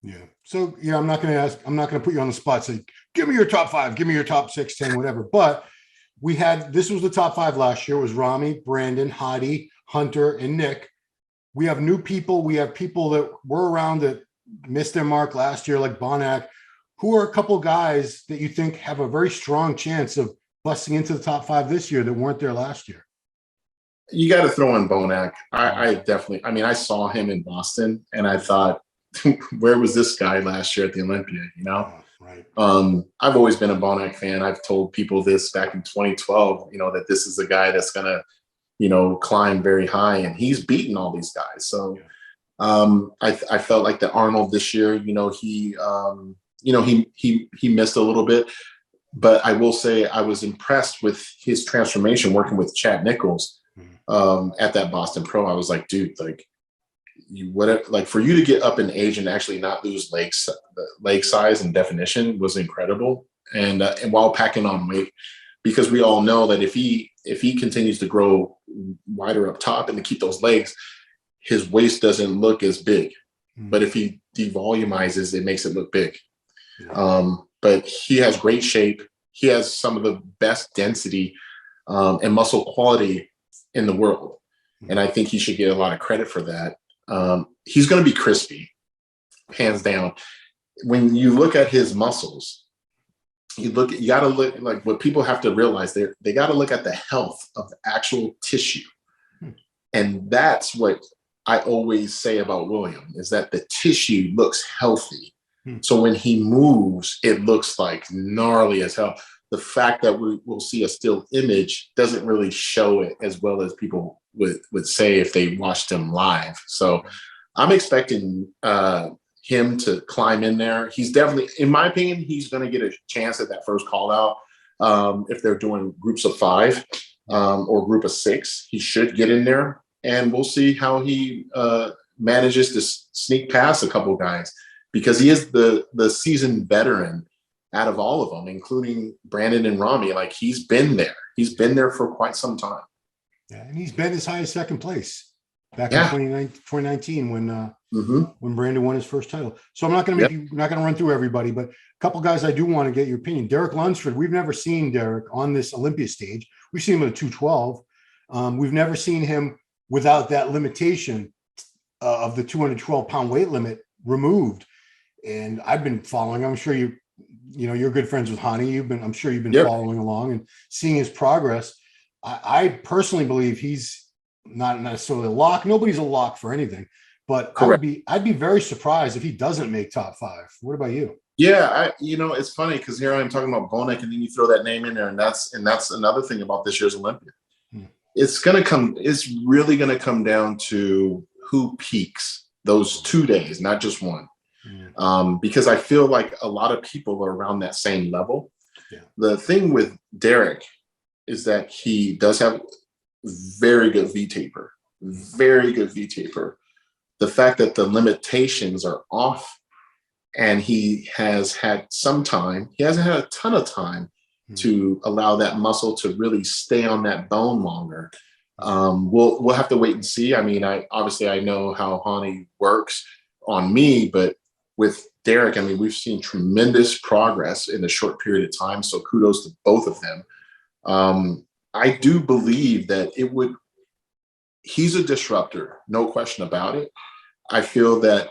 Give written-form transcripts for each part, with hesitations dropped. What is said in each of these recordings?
Yeah. So, yeah, I'm not going to put you on the spot, say, give me your top 5, give me your top 6, 10, whatever. But this was the top 5 last year. It was Rami, Brandon, Hadi, Hunter, and Nick. We have new people. We have people that were around that missed their mark last year, like Bonac. Who are a couple guys that you think have a very strong chance of busting into the top 5 this year that weren't there last year? You got to throw in Bonac. I definitely, I mean, I saw him in Boston and I thought, where was this guy last year at the Olympia? You know, right. I've always been a Bonac fan. I've told people this back in 2012, that this is a guy that's going to, climb very high, and he's beaten all these guys. So I felt like the Arnold this year, he missed a little bit, but I will say I was impressed with his transformation working with Chad Nichols at that Boston Pro. I was like, dude, like, for you to get up in age and actually not lose leg size and definition was incredible. And while packing on weight, because we all know that if he continues to grow wider up top and to keep those legs, his waist doesn't look as big. But if he devolumizes, it makes it look big. But he has great shape. He has some of the best density and muscle quality in the world. And I think he should get a lot of credit for that. He's going to be crispy, hands down. When you look at his muscles, you got to look, like, what people have to realize, they got to look at the health of the actual tissue. And that's what I always say about William, is that the tissue looks healthy. So when he moves, it looks like gnarly as hell. The fact that we'll see a still image doesn't really show it as well as people would say if they watched him live. So I'm expecting him to climb in there. He's definitely, in my opinion, he's going to get a chance at that first call out. If they're doing groups of 5 or group of 6, he should get in there, and we'll see how he manages to sneak past a couple guys, because he is the seasoned veteran out of all of them, including Brandon and Rami. Like, he's been there. He's been there for quite some time. Yeah, and he's been as high as second place back in 2019 when Brandon won his first title. So I'm not going to not going to run through everybody, but a couple guys I do want to get your opinion. Derek Lunsford. We've never seen Derek on this Olympia stage. We've seen him at 212. We've never seen him without that limitation of the 212-pound weight limit removed. And I've been following. I'm sure you're good friends with Hani. I'm sure you've been following along and seeing his progress. I personally believe he's not necessarily a lock. Nobody's a lock for anything, but I'd be very surprised if he doesn't make top 5. What about you? Yeah, it's funny because here I am talking about Bonac, and then you throw that name in there, and that's another thing about this year's Olympia. It's really gonna come down to who peaks those 2 days, not just one. Because I feel like a lot of people are around that same level. The thing with Derek is that he does have very good V-taper, very good V-taper. The fact that the limitations are off, and he has had some time, he hasn't had a ton of time to allow that muscle to really stay on that bone longer. We'll have to wait and see. I mean, I know how Hani works on me, but with Derek, I mean, we've seen tremendous progress in a short period of time. So kudos to both of them. I do believe that he's a disruptor, no question about it. I feel that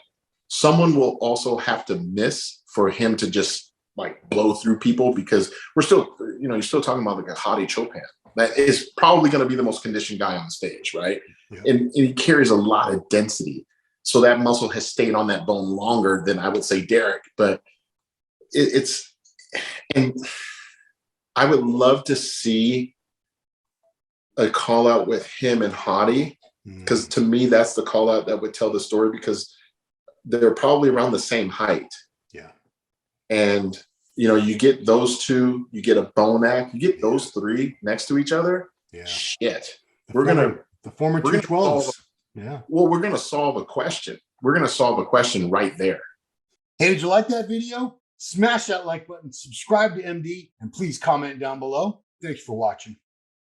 someone will also have to miss for him to just like blow through people, because we're still, you're still talking about like a Hadi Chopin. That is probably going to be the most conditioned guy on the stage, right? And he carries a lot of density. So that muscle has stayed on that bone longer than I would say Derek. But and I would love to see a call out with him and Hadi, because to me, that's the call out that would tell the story, because they're probably around the same height. And, you get those two, you get a Bonac, you get those 3 next to each other. Shit. The former 212s. Well, we're going to solve a question. We're going to solve a question right there. Hey, did you like that video? Smash that like button, subscribe to MD, and please comment down below. Thanks for watching.